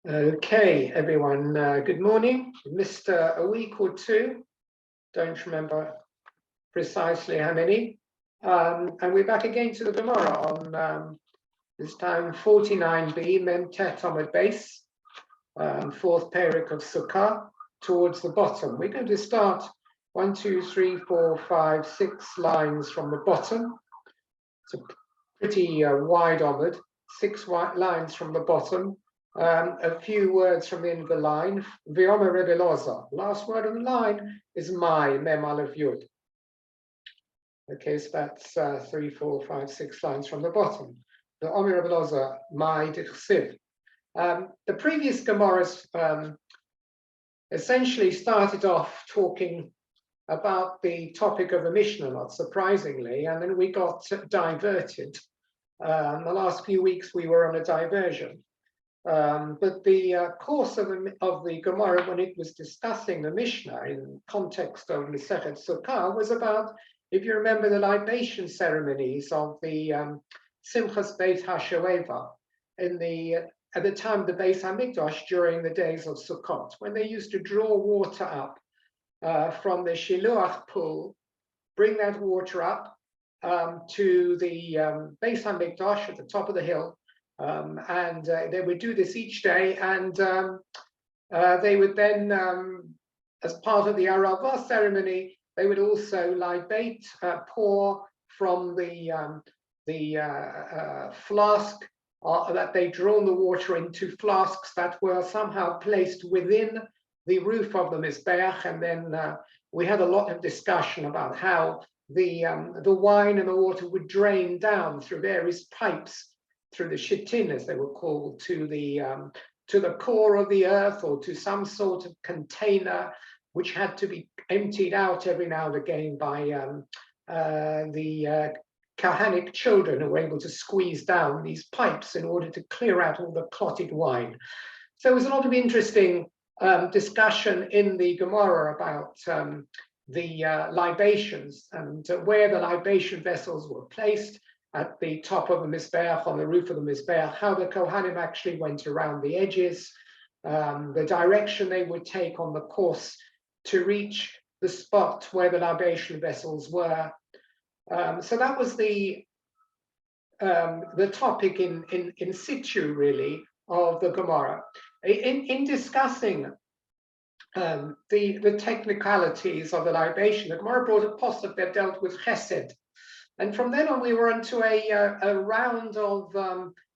Okay, everyone, good morning. Missed a week or two, don't remember precisely how many. And we're back again to the Gemara on this time 49b, Mem Tet Amud Beis, fourth parak of Sukkah, towards the bottom. We're going to start 1, 2, 3, 4, 5, 6 lines from the bottom. It's a pretty wide Amud, 6 lines from the bottom. A few words from the end of the line. V'omer Rebbe Loza. Last word of the line is my, Mem Aleph Yud. Okay, so that's 3, 4, 5, 6 lines from the bottom. The Omer Rebbe Loza, my Dichsiv. The previous Gemaras essentially started off talking about the topic of the Mishnah, not surprisingly, and then we got diverted. The last few weeks we were on a diversion. But the course of the Gemara, when it was discussing the Mishnah in context of Masechet Sukkah, was about, if you remember, the libation ceremonies of the Simchas Beit HaShoeva at the time of the Beis HaMikdash during the days of Sukkot, when they used to draw water up from the Shiluach pool, bring that water up to the Beis HaMikdash at the top of the hill. And they would do this each day, and they would then, as part of the Aravah ceremony, they would also libate, pour from the flask that they'd drawn the water into flasks that were somehow placed within the roof of the Mizbeach, and then we had a lot of discussion about how the wine and the water would drain down through various pipes, through the shittin, as they were called, to the core of the earth, or to some sort of container which had to be emptied out every now and again by the Kahanic children who were able to squeeze down these pipes in order to clear out all the clotted wine. So there was a lot of interesting discussion in the Gemara about the libations and where the libation vessels were placed, at the top of the Mizbeach, on the roof of the Mizbeach, how the Kohanim actually went around the edges, the direction they would take on the course to reach the spot where the libation vessels were. So that was the topic in situ, really, of the Gemara. In discussing the technicalities of the libation, the Gemara brought a pasuk that dealt with chesed. And from then on, we were into a round of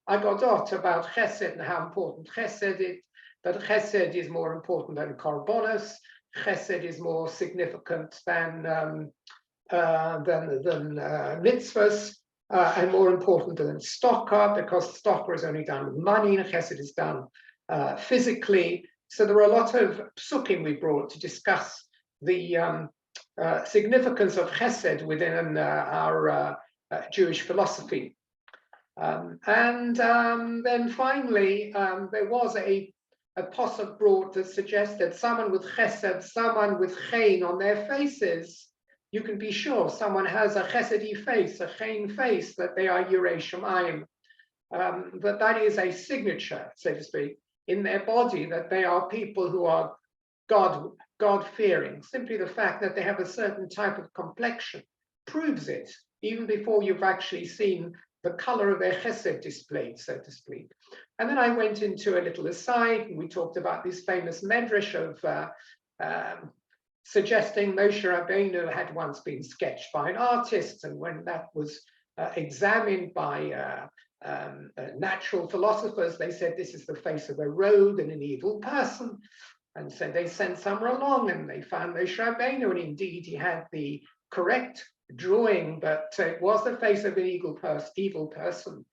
agadot about chesed and how important chesed is, that chesed is more important than korbanos, chesed is more significant than mitzvahs, and more important than tzedakah, because tzedakah is only done with money and chesed is done physically. So there were a lot of psukim we brought to discuss the significance of chesed within our Jewish philosophy. And then finally, there was a pasuk brought that suggests that someone with chesed, someone with chen on their faces, you can be sure someone has a chesedi face, a chen face, that they are Yirei Shamayim. That is a signature, so to speak, in their body, that they are people who are God-fearing. Simply the fact that they have a certain type of complexion proves it, even before you've actually seen the color of their chesed displayed, so to speak. And then I went into a little aside, and we talked about this famous medrash of suggesting Moshe Rabbeinu had once been sketched by an artist, and when that was examined by natural philosophers, they said this is the face of a rogue and an evil person. And so they sent someone along, and they found Moshe Rabbeinu, and indeed he had the correct drawing, but it was the face of an evil person.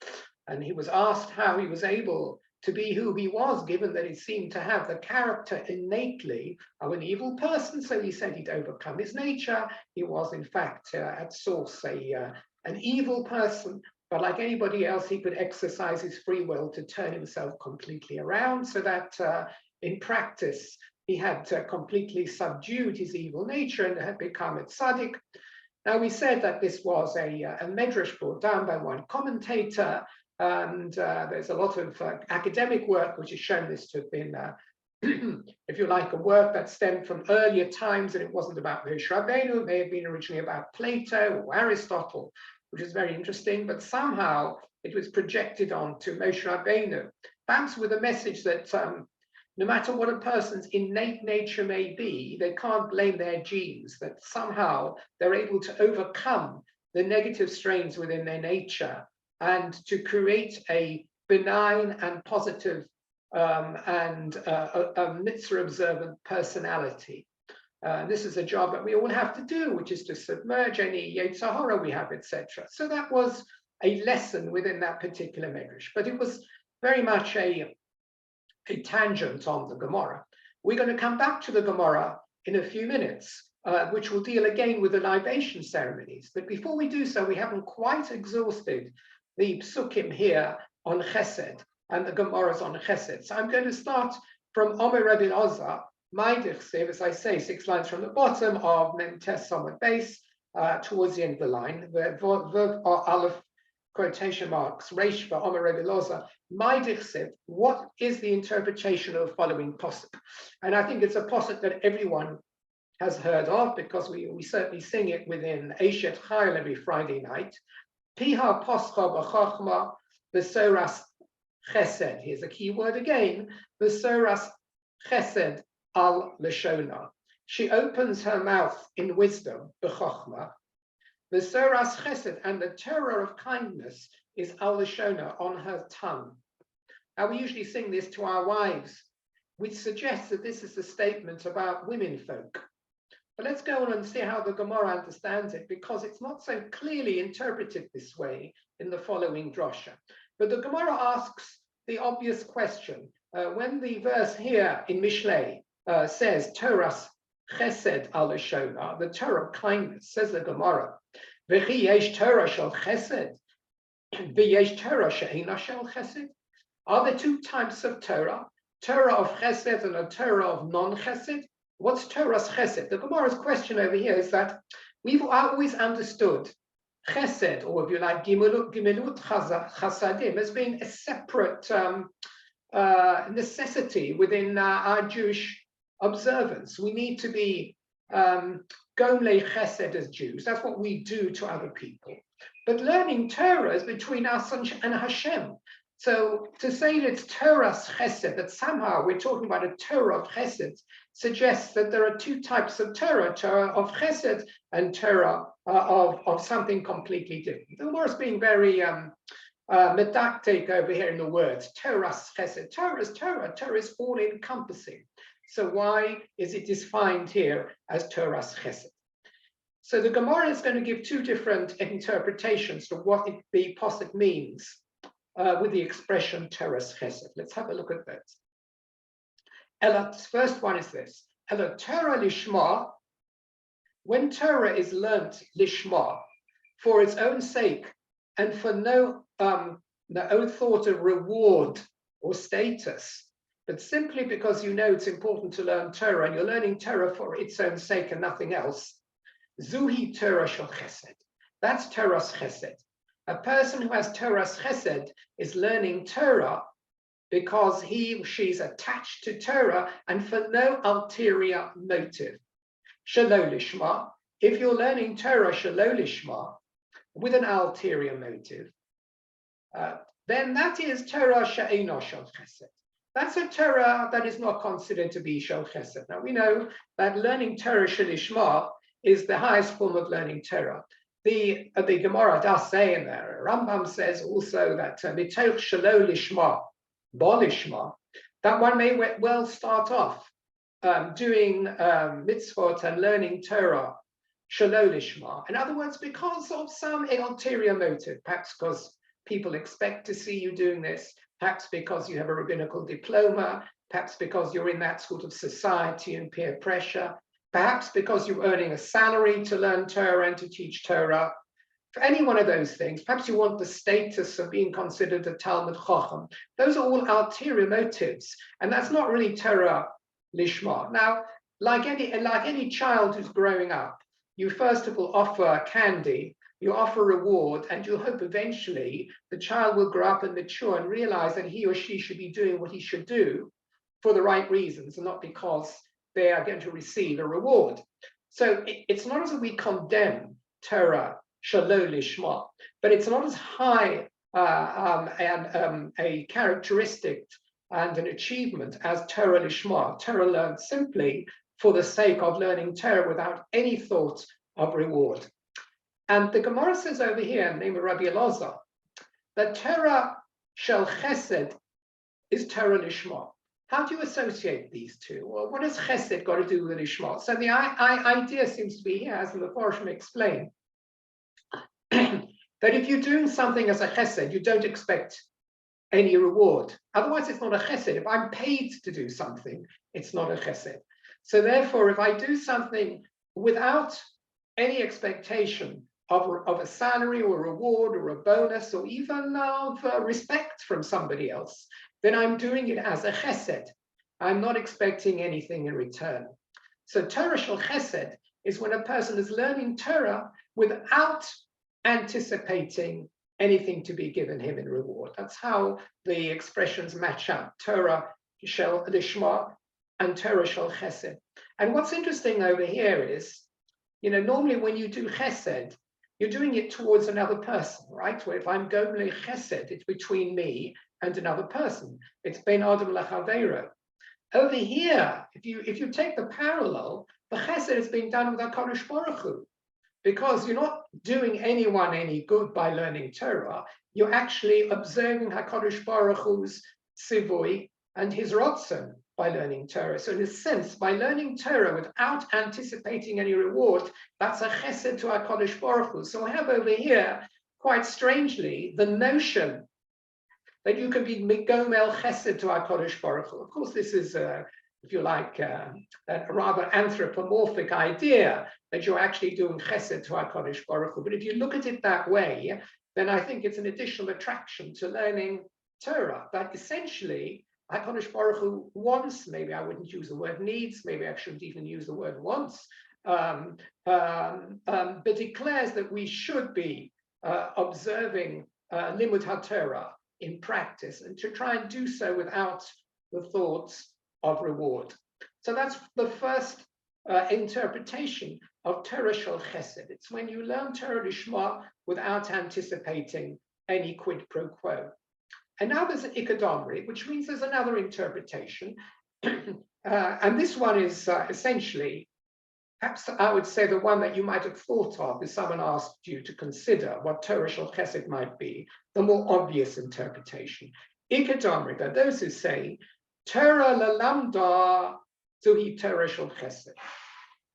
And he was asked how he was able to be who he was, given that he seemed to have the character innately of an evil person. So he said he'd overcome his nature. He was, in fact, at source an evil person, but like anybody else, he could exercise his free will to turn himself completely around, so that in practice, he had completely subdued his evil nature and had become a tzaddik. Now, we said that this was a medrash brought down by one commentator, And there's a lot of academic work which has shown this to have been, if you like, a work that stemmed from earlier times, and it wasn't about Moshe Rabbeinu. It may have been originally about Plato or Aristotle, which is very interesting, but somehow it was projected onto Moshe Rabbeinu, perhaps with a message that no matter what a person's innate nature may be, they can't blame their genes, that somehow they're able to overcome the negative strains within their nature and to create a benign and positive and a mitzvah observant personality. This is a job that we all have to do, which is to submerge any Yetzer Hara we have, etc. So that was a lesson within that particular medrash, but it was very much a tangent on the Gemara. We're going to come back to the Gemara in a few minutes, which will deal again with the libation ceremonies. But before we do so, we haven't quite exhausted the psukim here on Chesed and the Gemaras on Chesed. So I'm going to start from Omer Rebbe Oza, Maidichsev, as I say, 6 lines from the bottom of Mem Tes Samad base towards the end of the line, where verb or aleph quotation marks, Reish for Omer Rebbe Oza, Maidichsev, what is the interpretation of the following posuk? And I think it's a posuk that everyone has heard of because we certainly sing it within Eshet Chayil every Friday night. Piha poscha b'chachma v'soras chesed. Here's a key word again. V'soras chesed al lashona. She opens her mouth in wisdom, b'chachma. V'soras chesed, and the terror of kindness is al lashona, on her tongue. Now we usually sing this to our wives, which suggests that this is a statement about women folk. But let's go on and see how the Gemara understands it, because it's not so clearly interpreted this way in the following drosha. But the Gemara asks the obvious question. When the verse here in Mishlei says, Toras chesed al lashona, the Torah of kindness, says the Gemara, V'chi yesh Torah shel chesed, v'yesh Torah she'ena shel chesed. Are there 2 types of Torah? Torah of chesed and a Torah of non-chesed? What's Torah's chesed? The Gemara's question over here is that we've always understood chesed, or if you like, gimilut chasadim, as being a separate necessity within our Jewish observance. We need to be gomlei chesed as Jews. That's what we do to other people. But learning Torah is between us and Hashem. So to say that it's Torah's chesed, that somehow we're talking about a Torah of chesed, suggests that there are 2 types of Torah, Torah of chesed and Torah of something completely different. The Gemara is being very medactic over here in the words, Torah's chesed. Torah is Torah. Torah is all encompassing. So why is it defined here as Torah's chesed? So the Gemara is going to give 2 different interpretations to what the posuk means with the expression Torah's chesed. Let's have a look at that. The first one is this. Ela Torah lishma, when Torah is learnt lishma, for its own sake and for no thought of reward or status, but simply because you know it's important to learn Torah and you're learning Torah for its own sake and nothing else, zuhi Torah shel chesed. That's Torah's chesed. A person who has Torah's chesed is learning Torah because he or she's attached to Torah and for no ulterior motive. Shelo lishma, if you're learning Torah shelo lishma, with an ulterior motive, then that is Torah she'ena shel chesed. That's a Torah that is not considered to be shel chesed. Now we know that learning Torah shel lishma is the highest form of learning Torah. The Gemara does say in there, Rambam says also that mitoch shelo lishma, bo lishma, that one may well start off doing mitzvot and learning Torah shelo lishma. In other words, because of some ulterior motive, perhaps because people expect to see you doing this, perhaps because you have a rabbinical diploma, perhaps because you're in that sort of society and peer pressure, perhaps because you're earning a salary to learn Torah and to teach Torah. For any one of those things, perhaps you want the status of being considered a Talmud Chacham. Those are all ulterior motives, and that's not really Torah lishma. Now, like any child who's growing up, you first of all offer candy You offer reward, and you hope eventually the child will grow up and mature and realize that he or she should be doing what he should do for the right reasons and not because they are going to receive a reward. So it's not as if we condemn Torah shelo lishma, but it's not as high a characteristic and an achievement as Torah lishma. Torah learned simply for the sake of learning Torah without any thought of reward. And the Gemara says over here, in the name of Rabbi Elazar, that Torah shel chesed is Torah lishma. How do you associate these two? Well, what has chesed got to do with lishma? So the idea seems to be here, as the Mefarshim explain, that if you're doing something as a chesed, you don't expect any reward. Otherwise, it's not a chesed. If I'm paid to do something, it's not a chesed. So therefore, if I do something without any expectation of a salary or a reward or a bonus or even of respect from somebody else, then I'm doing it as a chesed. I'm not expecting anything in return. So Torah shel chesed is when a person is learning Torah without anticipating anything to be given him in reward. That's how the expressions match up. Torah shel lishma and Torah shel chesed. And what's interesting over here is, normally when you do chesed, you're doing it towards another person, right? Where if I'm gomle chesed, it's between me and another person. It's ben adam lachaveiro. Over here, if you take the parallel, the chesed is being done with HaKadosh Baruch Hu, because you're not doing anyone any good by learning Torah. You're actually observing HaKadosh Baruch Hu's sivui and his rotzen by learning Torah. So in a sense, by learning Torah without anticipating any reward, that's a chesed to HaKadosh Baruch Hu. So I have over here, quite strangely, the notion that you can be gomel chesed to HaKadosh Baruch Hu. Of course, this is, if you like, a rather anthropomorphic idea that you're actually doing chesed to HaKadosh Baruch Hu. But if you look at it that way, then I think it's an additional attraction to learning Torah. That essentially, HaKadosh Baruch Hu wants, maybe I wouldn't use the word needs, maybe I shouldn't even use the word wants, but declares that we should be observing limud HaTorah in practice, and to try and do so without the thoughts of reward. So that's the first interpretation of Torah shel chesed. It's when you learn Torah lishma without anticipating any quid pro quo. And now there's an ikadomri, which means there's another interpretation. And this one is essentially, perhaps I would say the one that you might have thought of if someone asked you to consider what Torah shel chesed might be, the more obvious interpretation. Ikadomri, there are those who say, Torah lalamda zuhi Torah shel chesed.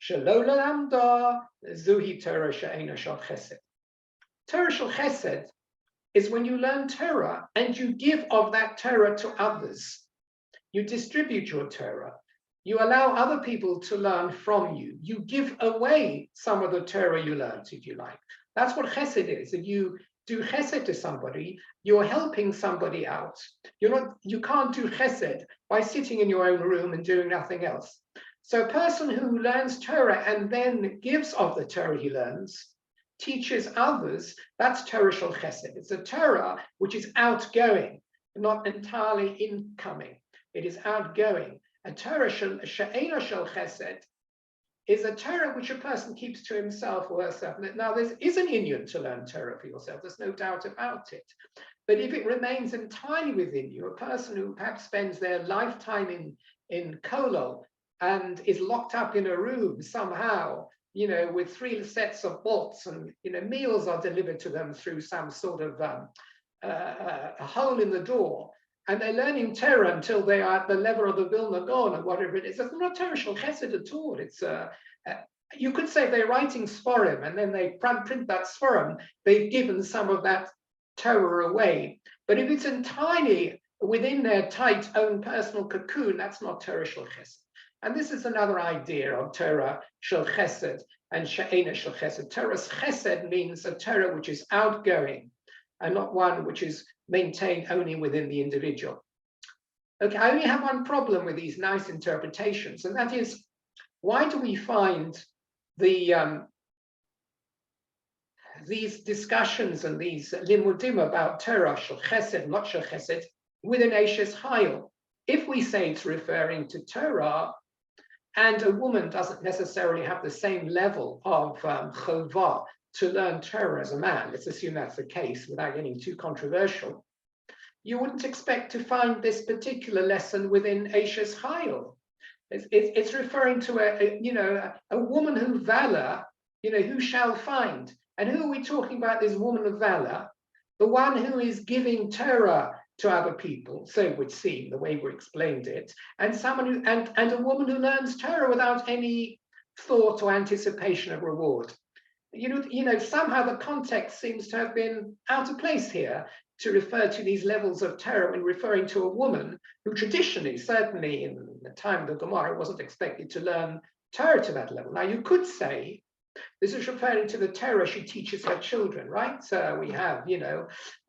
Shelo lalamda zuhi Torah she'ena shel chesed. Torah shel chesed is when you learn Torah and you give of that Torah to others. You distribute your Torah. You allow other people to learn from you. You give away some of the Torah you learned, if you like. That's what chesed is. If you do chesed to somebody, you're helping somebody out. You can't do chesed by sitting in your own room and doing nothing else. So a person who learns Torah and then gives of the Torah he learns, teaches others, that's Torah shel chesed. It's a Torah which is outgoing, not entirely incoming. It is outgoing. A Torah she'ena shel chesed is a Torah which a person keeps to himself or herself. Now, there is an inyan to learn Torah for yourself. There's no doubt about it. But if it remains entirely within you, a person who perhaps spends their lifetime in kollel and is locked up in a room somehow, with 3 sets of bolts, and meals are delivered to them through some sort of a hole in the door, and they're learning Torah until they are at the level of the Vilna Gaon or whatever it is. It's not Torah shel chesed at all. It's you could say they're writing Sforim, and then they print that Sforim. They've given some of that Torah away. But if it's entirely within their tight own personal cocoon, that's not Torah shel chesed. And this is another idea of Torah shel chesed and she'ena shel chesed. Torah's chesed means a Torah which is outgoing and not one which is maintained only within the individual. Okay, I only have one problem with these nice interpretations, and that is, why do we find the these discussions and these limudim about Torah, shel chesed, not shel chesed, with an Eishes Chayil. If we say it's referring to Torah, and a woman doesn't necessarily have the same level of chovah to learn Torah as a man, let's assume that's the case without getting too controversial, you wouldn't expect to find this particular lesson within Eishes Chayil. It's referring to a woman who valor, who shall find. And who are we talking about, this woman of valor? The one who is giving Torah to other people, so it would seem, the way we explained it, and someone who and a woman who learns Torah without any thought or anticipation of reward. Somehow the context seems to have been out of place here to refer to these levels of Torah when referring to a woman who traditionally, certainly in the time of the Gemara, wasn't expected to learn Torah to that level. Now, you could say this is referring to the Torah she teaches her children, right? So we have,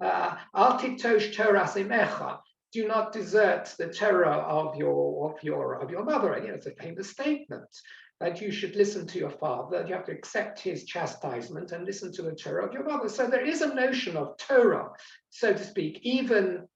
Al tiktosh Torah semecha. Do not desert the Torah of your mother. It's a famous statement that you should listen to your father, that you have to accept his chastisement and listen to the Torah of your mother. So there is a notion of Torah, so to speak, even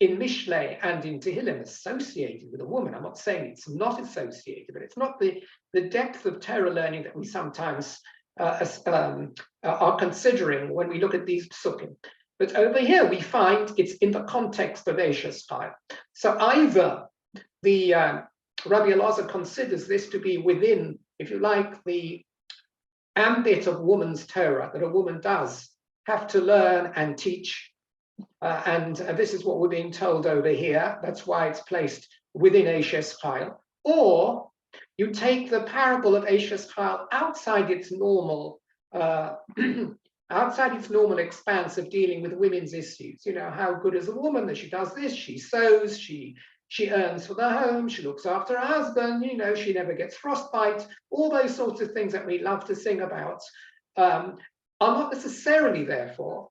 in Mishlei and in Tehillim, associated with a woman. I'm not saying it's not associated, but it's not the depth of Torah learning that we sometimes are considering when we look at these psukim. But over here, we find it's in the context of Eishes Chayil. So either the Rabbi Elazar considers this to be within, if you like, the ambit of woman's Torah, that a woman does have to learn and teach. And this is what we're being told over here. That's why it's placed within Eishes Chayil. Or you take the parable of Eishes Chayil outside its normal expanse of dealing with women's issues. How good is a woman that she does this? She sews, she earns for the home, she looks after her husband, she never gets frostbite. All those sorts of things that we love to sing about are not necessarily, therefore,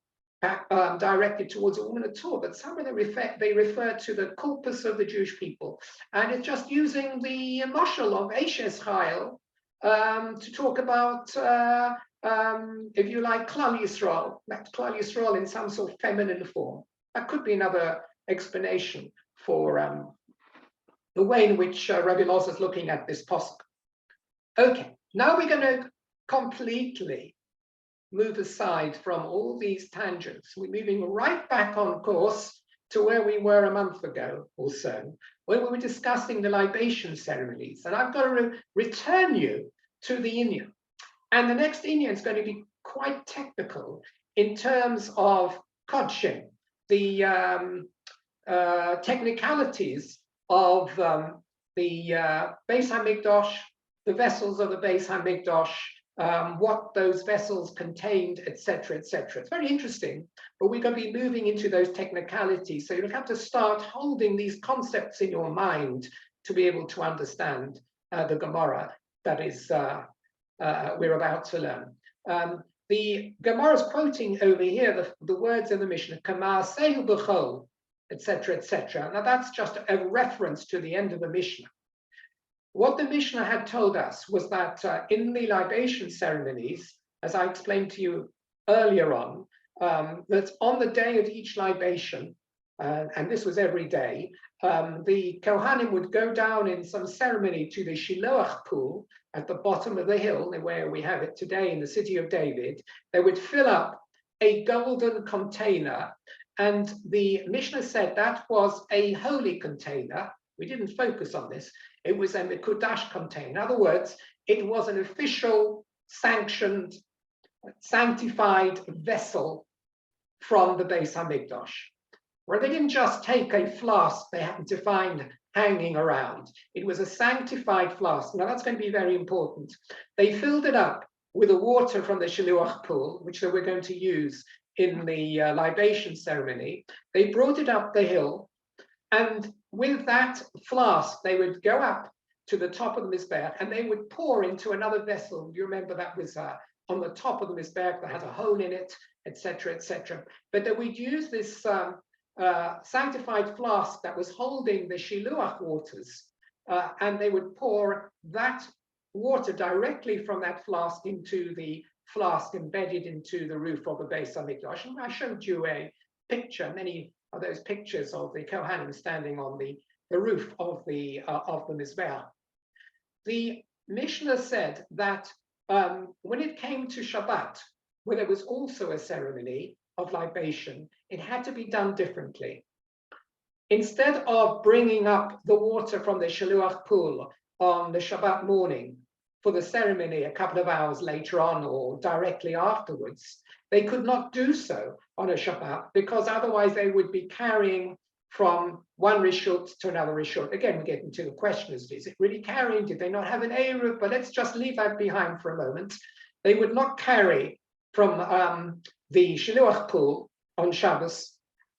directed towards a woman at all, but somewhere they refer to the corpus of the Jewish people. And it's just using the mashal of Eishes Chayil to talk about, if you like, Klal Yisrael, that's Klal Yisrael in some sort of feminine form. That could be another explanation for the way in which Rabbi Elazar is looking at this posuk. Okay, now we're going to completely move aside from all these tangents. We're moving right back on course to where we were a month ago or so, when we were discussing the libation ceremonies. And I've got to return you to the Inyan. And the next Inyan is going to be quite technical in terms of kodshim, the technicalities of the Beis HaMikdash, the vessels of the Beis HaMikdash, what those vessels contained, etc., etc. It's very interesting, but we're going to be moving into those technicalities. So you'll have to start holding these concepts in your mind to be able to understand the Gemara that is we're about to learn. The Gemara is quoting over here the words in the Mishnah, K'ma'asehu b'chol, etc., etc. Now that's just a reference to the end of the Mishnah. What the Mishnah had told us was that in the libation ceremonies, as I explained to you earlier on, that on the day of each libation, and this was every day, the Kohanim would go down in some ceremony to the Shiloach pool at the bottom of the hill, where we have it today in the city of David. They would fill up a golden container, and the Mishnah said that was a holy container. We didn't focus on this. It was a Mekudash container. In other words, it was an official, sanctioned, sanctified vessel from the Beis HaMikdash, where they didn't just take a flask they happened to find hanging around. It was a sanctified flask. Now that's going to be very important. They filled it up with the water from the Shiluach pool, which they were going to use in the libation ceremony. They brought it up the hill, and with that flask, they would go up to the top of the Mizbeach and they would pour into another vessel. You remember that was on the top of the Mizbeach that had a hole in it, etc., etc. But they would use this sanctified flask that was holding the Shiluach waters, and they would pour that water directly from that flask into the flask embedded into the roof of the Beis Hamikdash. And I showed you a picture, many of those pictures of the Kohanim standing on the roof of the Mizbeach. The Mishnah said that when it came to Shabbat, where there was also a ceremony of libation, it had to be done differently. Instead of bringing up the water from the Shiluach pool on the Shabbat morning for the ceremony a couple of hours later on or directly afterwards, they could not do so on a Shabbat because otherwise they would be carrying from one rishut to another rishut. Again, we get into the question: is it really carrying? Did they not have an Eruv? But let's just leave that behind for a moment. They would not carry from the Shiluach pool on Shabbos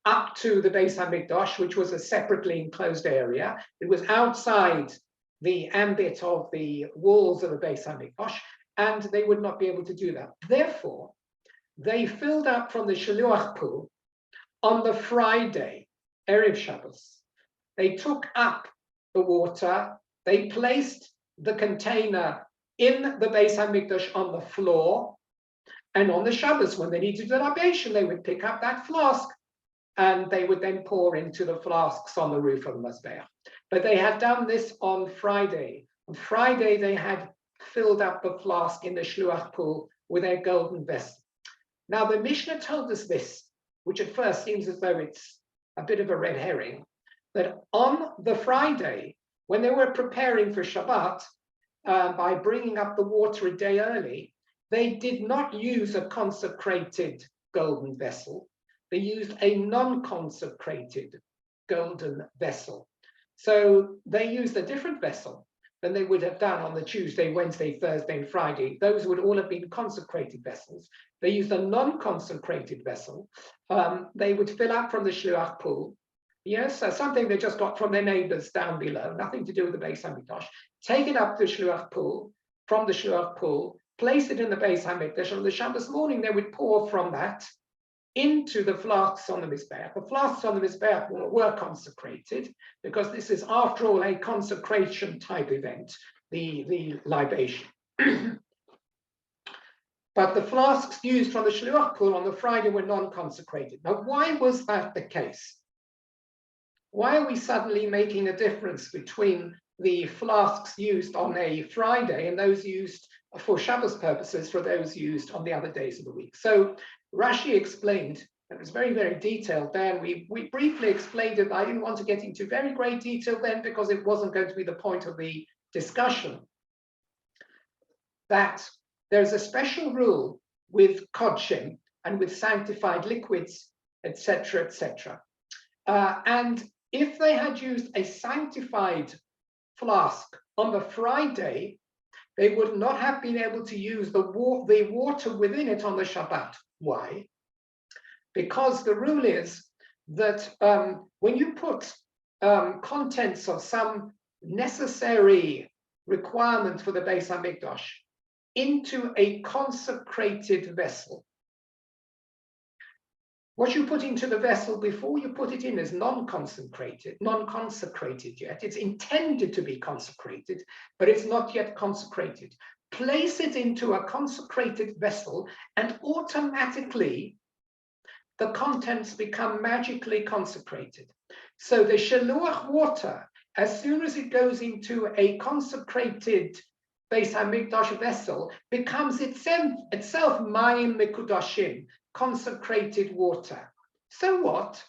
up to the Beis Hamikdash, which was a separately enclosed area. It was outside the ambit of the walls of the Beis Hamikdash, and they would not be able to do that. Therefore, they filled up from the Shiluach pool on the Friday, Erev Shabbos. They took up the water, they placed the container in the Beis Hamikdash on the floor, and on the Shabbos, when they needed the libation, they would pick up that flask and they would then pour into the flasks on the roof of the Mizbeach. But they had done this on Friday. On Friday, they had filled up the flask in the Shluach pool with a golden vessel. Now, the Mishnah told us this, which at first seems as though it's a bit of a red herring, that on the Friday, when they were preparing for Shabbat, by bringing up the water a day early, they did not use a consecrated golden vessel. They used a non-consecrated golden vessel. So they used a different vessel than they would have done on the Tuesday, Wednesday, Thursday, and Friday. Those would all have been consecrated vessels. They used a non-consecrated vessel. They would fill up from the Shluach pool. Yes, something they just got from their neighbors down below, nothing to do with the Beis Hamikdash. Take it up to the Shluach pool, from the Shluach pool, place it in the Beis Hamikdash. On the Shabbos morning, they would pour from that into the flasks on the Mizbeach. The flasks on the Mizbeach were consecrated because this is, after all, a consecration type event, the libation. But the flasks used from the Shluach pool on the Friday were non-consecrated. Now, why was that the case? Why are we suddenly making a difference between the flasks used on a Friday and those used for Shabbos purposes for those used on the other days of the week? So Rashi explained, it was very, very detailed then. We briefly explained it. I didn't want to get into very great detail then because it wasn't going to be the point of the discussion. That there's a special rule with kodshim and with sanctified liquids, etc., etc. And if they had used a sanctified flask on the Friday, they would not have been able to use the water within it on the Shabbat. Why? Because the rule is that when you put contents of some necessary requirement for the Beis Hamikdash into a consecrated vessel, what you put into the vessel before you put it in is non-consecrated yet. It's intended to be consecrated, but it's not yet consecrated. Place it into a consecrated vessel and automatically the contents become magically consecrated. So the Shiluach water, as soon as it goes into a consecrated Beis Hamikdash vessel, becomes itself Mayim Mekudashim, consecrated water. So what?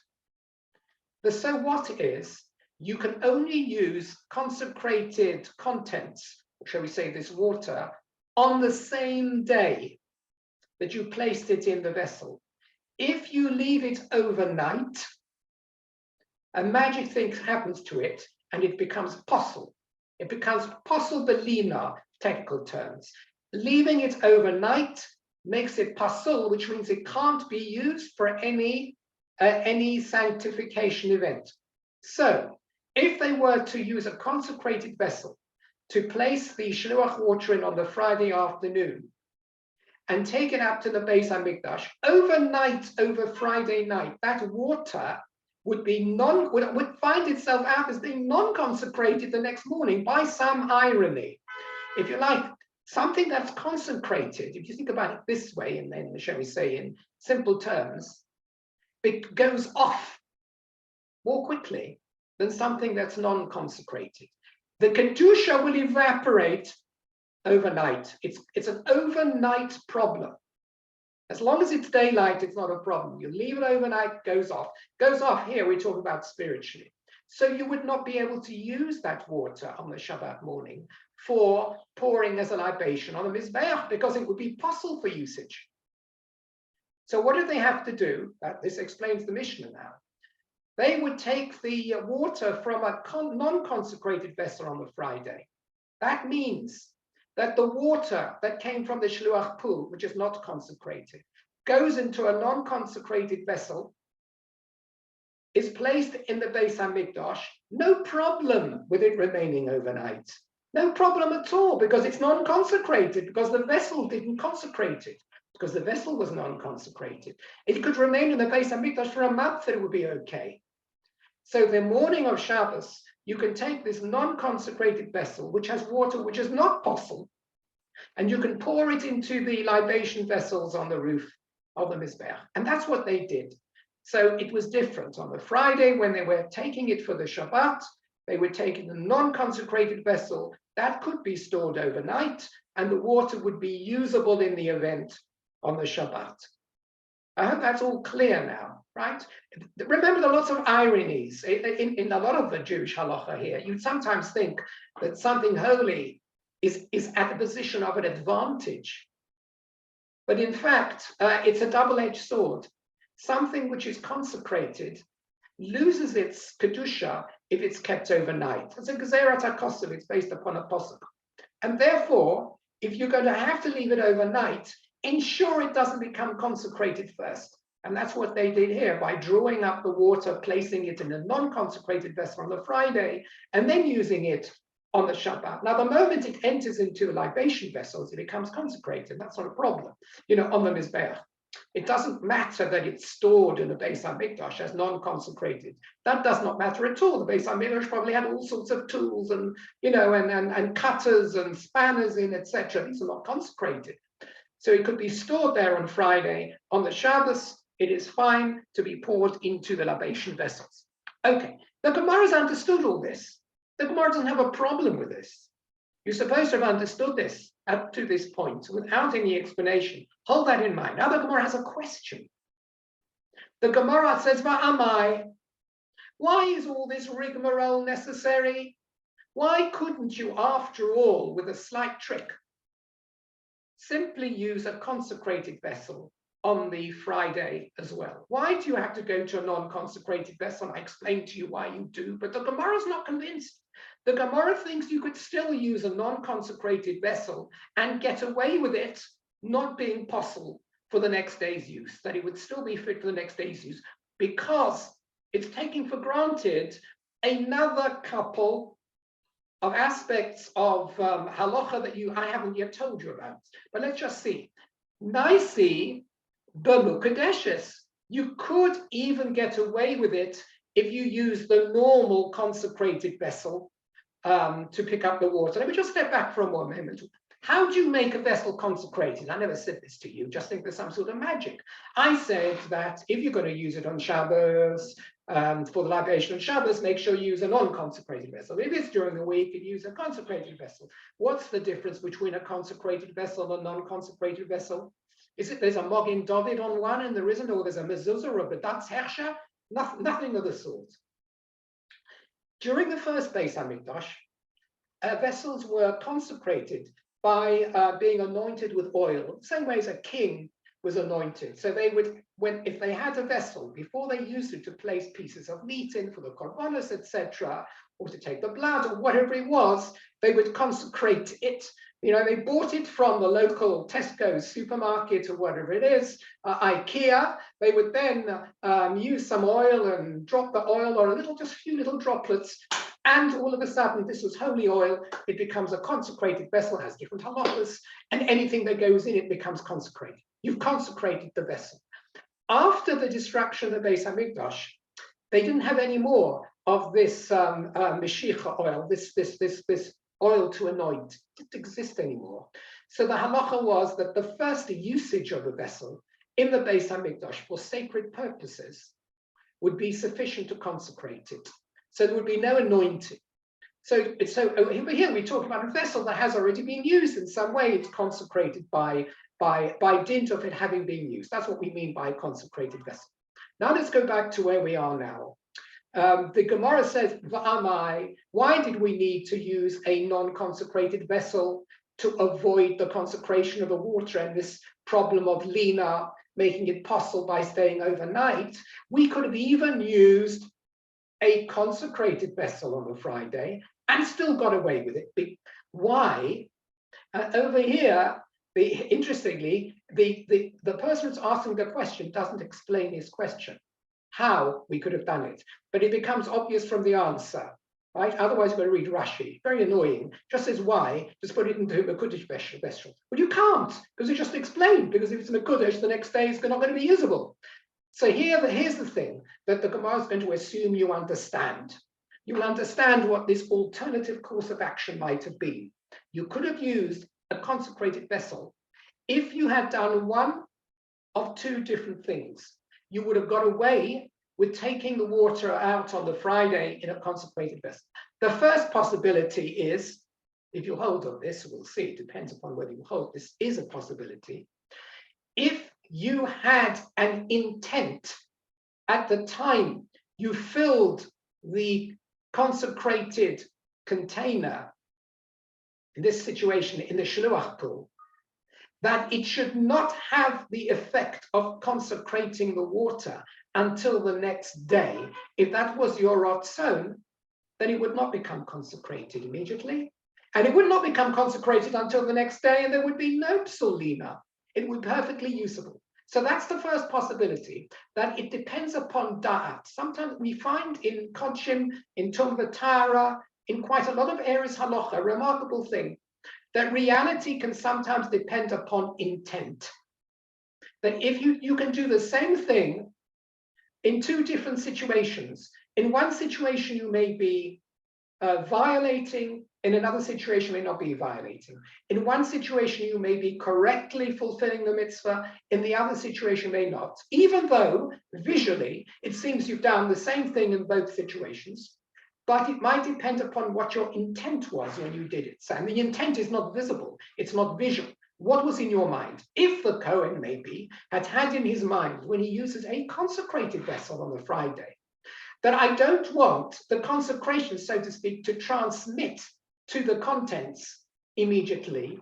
The so what is, you can only use consecrated contents, shall we say this water, on the same day that you placed it in the vessel. If you leave it overnight, a magic thing happens to it and it becomes posel. It becomes posel belina, technical terms. Leaving it overnight makes it pasul, which means it can't be used for any sanctification event. So, if they were to use a consecrated vessel to place the Shluach water in on the Friday afternoon and take it up to the Beis Hamikdash, overnight, over Friday night, that water would find itself out as being non-consecrated the next morning by some irony. If you like, something that's consecrated, if you think about it this way, and then, shall we say, in simple terms, it goes off more quickly than something that's non-consecrated. The Kedusha will evaporate overnight. It's an overnight problem. As long as it's daylight, it's not a problem. You leave it overnight, goes off. Goes off here, we talk about spiritually. So you would not be able to use that water on the Shabbat morning for pouring as a libation on the Mizbeach, because it would be possible for usage. So what do they have to do? This explains the Mishnah now. They would take the water from a non-consecrated vessel on the Friday. That means that the water that came from the Shluach pool, which is not consecrated, goes into a non-consecrated vessel, is placed in the Beis HaMikdash, no problem with it remaining overnight. No problem at all, because it's non-consecrated, because the vessel didn't consecrate it, because the vessel was non-consecrated. It could remain in the Beis HaMikdash for a month, it would be okay. So the morning of Shabbos, you can take this non-consecrated vessel, which has water which is not possible, and you can pour it into the libation vessels on the roof of the Mizbeach. And that's what they did. So it was different. On the Friday, when they were taking it for the Shabbat, they would take in a non-consecrated vessel that could be stored overnight, and the water would be usable in the event on the Shabbat. I hope that's all clear now, right? Remember, there are lots of ironies in a lot of the Jewish halacha here. You'd sometimes think that something holy is at the position of an advantage. But in fact, it's a double-edged sword. Something which is consecrated loses its kedusha if it's kept overnight. It's a gezerat hakosov, it's based upon a posuk. And therefore, if you're going to have to leave it overnight, ensure it doesn't become consecrated first. And that's what they did here by drawing up the water, placing it in a non-consecrated vessel on the Friday, and then using it on the Shabbat. Now, the moment it enters into libation vessels, it becomes consecrated. That's not a problem, on the Mizbeach. It doesn't matter that it's stored in the Beis HaMikdash as non-consecrated. That does not matter at all. The Beis HaMikdash probably had all sorts of tools and, and cutters and spanners in, etc. These are not consecrated. So it could be stored there on Friday. On the Shabbos, it is fine to be poured into the libation vessels. Okay, the Gemara has understood all this. The Gemara doesn't have a problem with this. You're supposed to have understood this up to this point without any explanation. Hold that in mind. Now the Gemara has a question. The Gemara says, Va'amai, why is all this rigmarole necessary? Why couldn't you, after all, with a slight trick, simply use a consecrated vessel on the Friday as well? Why do you have to go to a non-consecrated vessel? I explained to you why you do, but the Gemara is not convinced. The Gemara thinks you could still use a non-consecrated vessel and get away with it not being possible for the next day's use, that it would still be fit for the next day's use, because it's taking for granted another couple of aspects of halacha that I haven't yet told you about. But let's just see. Naisi b'mukadeshes. You could even get away with it if you use the normal consecrated vessel to pick up the water. Let me just step back for a moment. How do you make a vessel consecrated? I never said this to you, just think there's some sort of magic. I said that if you're going to use it on Shabbos, for the libation on Shabbos, make sure you use a non-consecrated vessel. If it's during the week, you use a consecrated vessel. What's the difference between a consecrated vessel and a non-consecrated vessel? Is it there's a Mogin David on one and there isn't, or there's a mezuzah or a bedatz hersha? Nothing of the sort. During the first Beis HaMikdash, vessels were consecrated by being anointed with oil, the same way as a king was anointed. So they would, if they had a vessel, before they used it to place pieces of meat in for the korbanos, etc., or to take the blood or whatever it was, they would consecrate it. They bought it from the local Tesco supermarket or whatever it is, IKEA. They would then use some oil and drop the oil or just a few little droplets. And all of a sudden, this was holy oil. It becomes a consecrated vessel, has different halachas, and anything that goes in it becomes consecrated. You've consecrated the vessel. After the destruction of the Beis HaMikdash, they didn't have any more of this Meshicha oil, this oil to anoint. It didn't exist anymore. So the halacha was that the first usage of a vessel in the Beis Hamikdash for sacred purposes would be sufficient to consecrate it. So there would be no anointing. So here we talk about a vessel that has already been used in some way. It's consecrated by dint of it having been used. That's what we mean by a consecrated vessel. Now let's go back to where we are now. The Gemara says, "V'amai." Why did we need to use a non-consecrated vessel to avoid the consecration of the water and this problem of lina, making it possible by staying overnight? We could have even used a consecrated vessel on a Friday and still got away with it. Why? Over here, interestingly, the person who's asking the question doesn't explain his question, how we could have done it, but it becomes obvious from the answer, right? Otherwise, we're going to read Rashi. Very annoying. Just says why, just put it into a Mekudesh vessel. Well, you can't, because it just explained, because if it's Mekudesh, the next day it's not going to be usable. So here's the thing that the Gemara is going to assume you understand. You will understand what this alternative course of action might have been. You could have used a consecrated vessel if you had done one of two different things. You would have got away with taking the water out on the Friday in a consecrated vessel. The first possibility is, if you hold on this, we'll see, it depends upon whether you hold, this is a possibility. If you had an intent at the time you filled the consecrated container, in this situation in the shluach pool, that it should not have the effect of consecrating the water until the next day. If that was your ratzon, then it would not become consecrated immediately. And it would not become consecrated until the next day, and there would be no psolina. It would be perfectly usable. So that's the first possibility, that it depends upon da'at. Sometimes we find in Kodshim, in Tum V'Tara, in quite a lot of areas halacha, a remarkable thing, that reality can sometimes depend upon intent. That if you can do the same thing in two different situations. In one situation, you may be violating. In another situation, you may not be violating. In one situation, you may be correctly fulfilling the mitzvah. In the other situation, may not. Even though visually, it seems you've done the same thing in both situations. But it might depend upon what your intent was when you did it. So, and the intent is not visible, it's not visual. What was in your mind? If the Kohen maybe had in his mind when he uses a consecrated vessel on the Friday, that I don't want the consecration, so to speak, to transmit to the contents immediately.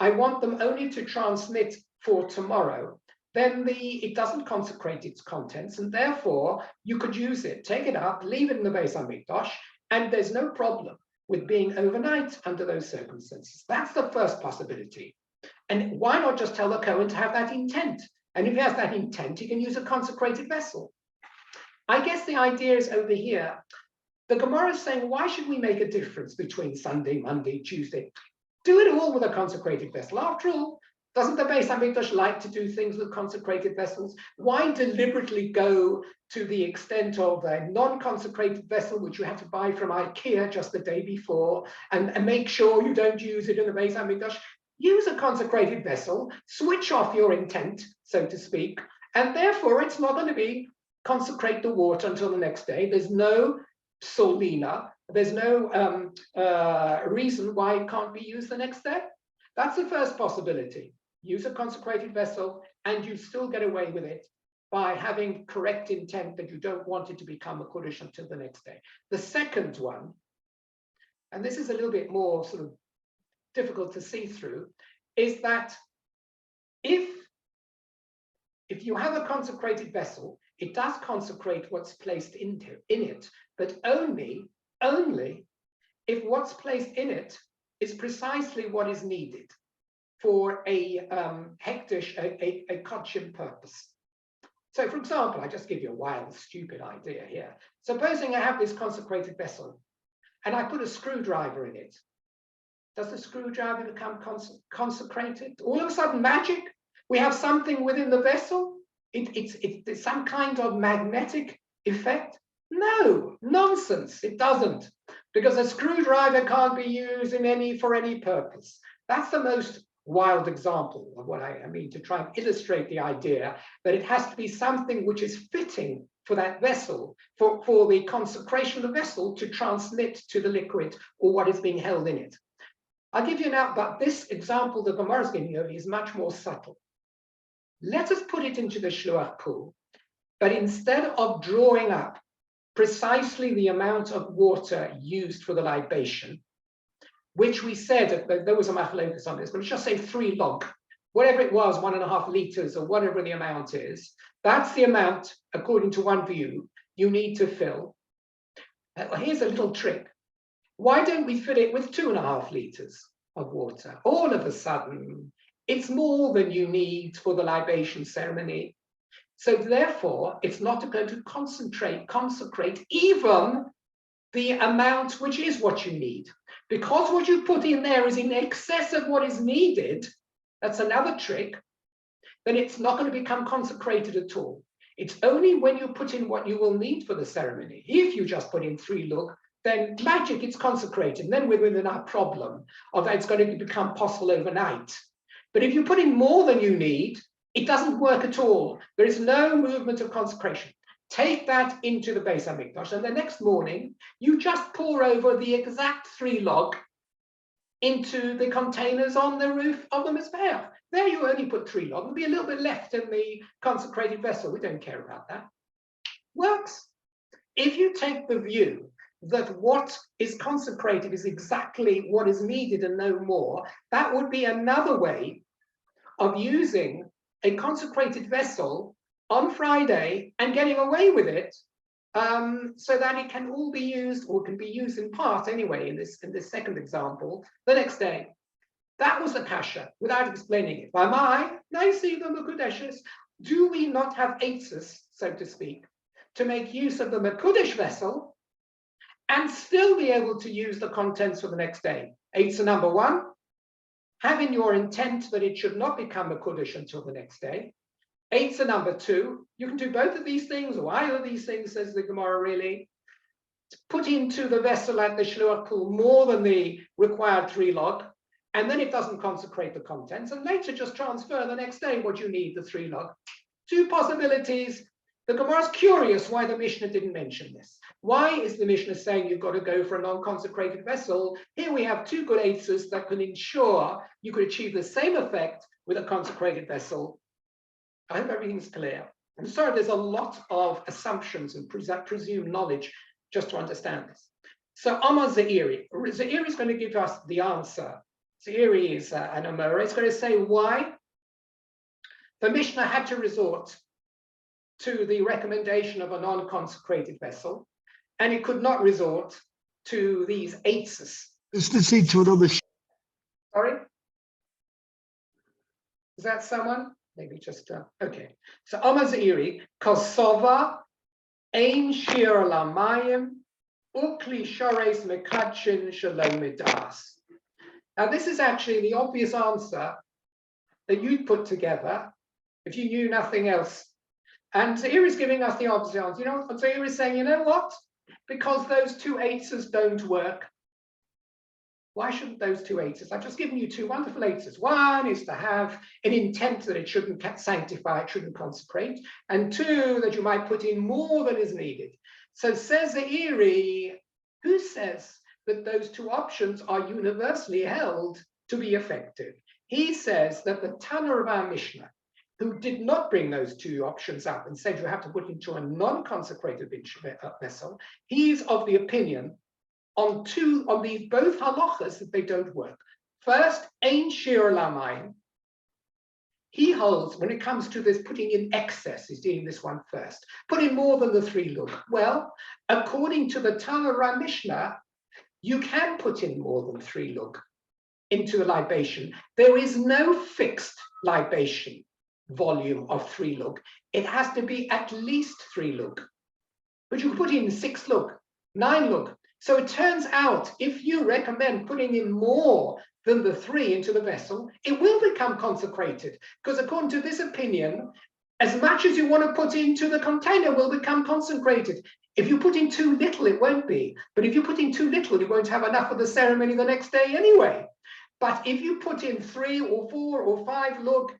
I want them only to transmit for tomorrow. Then it doesn't consecrate its contents, and therefore you could use it, take it up, leave it in the Beis Hamikdash, and there's no problem with being overnight under those circumstances. That's the first possibility. And why not just tell the Kohen to have that intent? And if he has that intent, he can use a consecrated vessel. I guess the idea is over here. The Gemara is saying, why should we make a difference between Sunday, Monday, Tuesday? Do it all with a consecrated vessel. After all, doesn't the Beis Hamikdash like to do things with consecrated vessels? Why deliberately go to the extent of a non-consecrated vessel, which you have to buy from IKEA just the day before, and make sure you don't use it in the Beis Hamikdash? Use a consecrated vessel, switch off your intent, so to speak, and therefore it's not going to be consecrate the water until the next day. There's no solina, there's no reason why it can't be used the next day. That's the first possibility. Use a consecrated vessel and you still get away with it by having correct intent that you don't want it to become a Kodesh until the next day. The second one, and this is a little bit more sort of difficult to see through, is that if you have a consecrated vessel, it does consecrate what's placed in it, but only if what's placed in it is precisely what is needed for a hektish, a kodshim purpose. So, for example, I just give you a wild, stupid idea here. Supposing I have this consecrated vessel and I put a screwdriver in it. Does the screwdriver become consecrated? All of a sudden, magic? We have something within the vessel? It's some kind of magnetic effect? No, nonsense, it doesn't. because a screwdriver can't be used for any purpose. That's the most wild example of what I mean, to try and illustrate the idea that it has to be something which is fitting for that vessel, for the consecration of the vessel to transmit to the liquid or what is being held in it. I'll give you now, but this example that Gemara is giving you is much more subtle. Let us put it into the shluach pool, but instead of drawing up precisely the amount of water used for the libation, which we said, there was a machlokas on this, but let's just say 3 log, whatever it was, 1.5 liters or whatever the amount is, that's the amount, according to one view, you need to fill. Here's a little trick. Why don't we fill it with 2.5 liters of water? All of a sudden, it's more than you need for the libation ceremony. So therefore, it's not going to consecrate even the amount which is what you need. Because what you put in there is in excess of what is needed, that's another trick, then it's not going to become consecrated at all. It's only when you put in what you will need for the ceremony. If you just put in 3 lug, then magic, it's consecrated. And then we're within our problem of that it's going to become possible overnight. But if you put in more than you need, it doesn't work at all. There is no movement of consecration. Take that into the Beis HaMikdash, and the next morning, you just pour over the exact 3 log into the containers on the roof of the Mizbeach. There you only put 3 log. There'll be a little bit left in the consecrated vessel. We don't care about that. Works. If you take the view that what is consecrated is exactly what is needed and no more, that would be another way of using a consecrated vessel on Friday and getting away with it, so that it can all be used, or can be used in part anyway, in this second example, the next day. That was the kasha, without explaining it. By my, I see the Mekudeshes. Do we not have eitzes, so to speak, to make use of the Mekudesh vessel and still be able to use the contents for the next day? Eitzah number 1, having your intent that it should not become Mekudesh until the next day. Eitzah number 2, you can do both of these things, or either of these things, says the Gemara really. Put into the vessel at the shluach pool more than the required 3 log, and then it doesn't consecrate the contents, and later just transfer the next day what you need, the 3 log. 2 possibilities. The Gemara is curious why the Mishnah didn't mention this. Why is the Mishnah saying you've got to go for a non-consecrated vessel? Here we have 2 good eitzes that can ensure you could achieve the same effect with a consecrated vessel. I hope everything's clear. I'm sorry, there's a lot of assumptions and presumed knowledge just to understand this. So Amar Zeiri. Zeiri is going to give us the answer. Zeiri is an Amora. It's going to say why the Mishnah had to resort to the recommendation of a non-consecrated vessel, and it could not resort to these eitzes. It's the seed to another. Sorry? Is that someone? Maybe just, okay. So Amar Zeiri, Kosova, Ein Shir Lamayim, Ukli Shores Mekachin Shalom Midas. Now, this is actually the obvious answer that you'd put together if you knew nothing else. And Zeiri is giving us the opposite answer. You know what Zeiri is saying? You know what? Because those 2 eitzes don't work. Why shouldn't those 2 eitzes? I've just given you 2 wonderful eitzes. One is to have an intent that it shouldn't sanctify, it shouldn't consecrate. And 2, that you might put in more than is needed. So says Zeiri, who says that those 2 options are universally held to be effective? He says that the Tana of our Mishnah, who did not bring those 2 options up and said you have to put into a non-consecrated vessel, he's of the opinion on these both halachas that they don't work. First, Ein Shir Lamayim. He holds, when it comes to this putting in excess, he's doing this one first, put in more than the 3 lug. Well, according to the Tana Ra Mishnah, you can put in more than 3 lug into a libation. There is no fixed libation volume of 3 lug. It has to be at least 3 lug. But you can put in 6 lug, 9 lug. So it turns out, if you recommend putting in more than the 3 into the vessel, it will become consecrated. Because according to this opinion, as much as you want to put into the container will become consecrated. If you put in too little, it won't be. But if you put in too little, you won't have enough of the ceremony the next day anyway. But if you put in 3 or 4 or 5 log,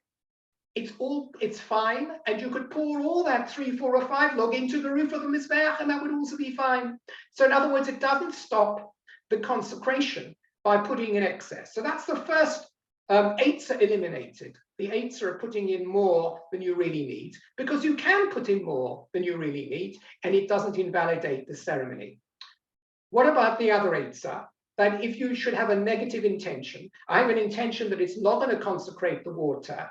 it's fine, and you could pour all that 3, 4, or 5 log into the roof of the mizbeach, and that would also be fine. So in other words, it doesn't stop the consecration by putting in excess. So that's the first eitzah eliminated. The eitzah are putting in more than you really need, because you can put in more than you really need, and it doesn't invalidate the ceremony. What about the other eitzah? That if you should have a negative intention, I have an intention that it's not going to consecrate the water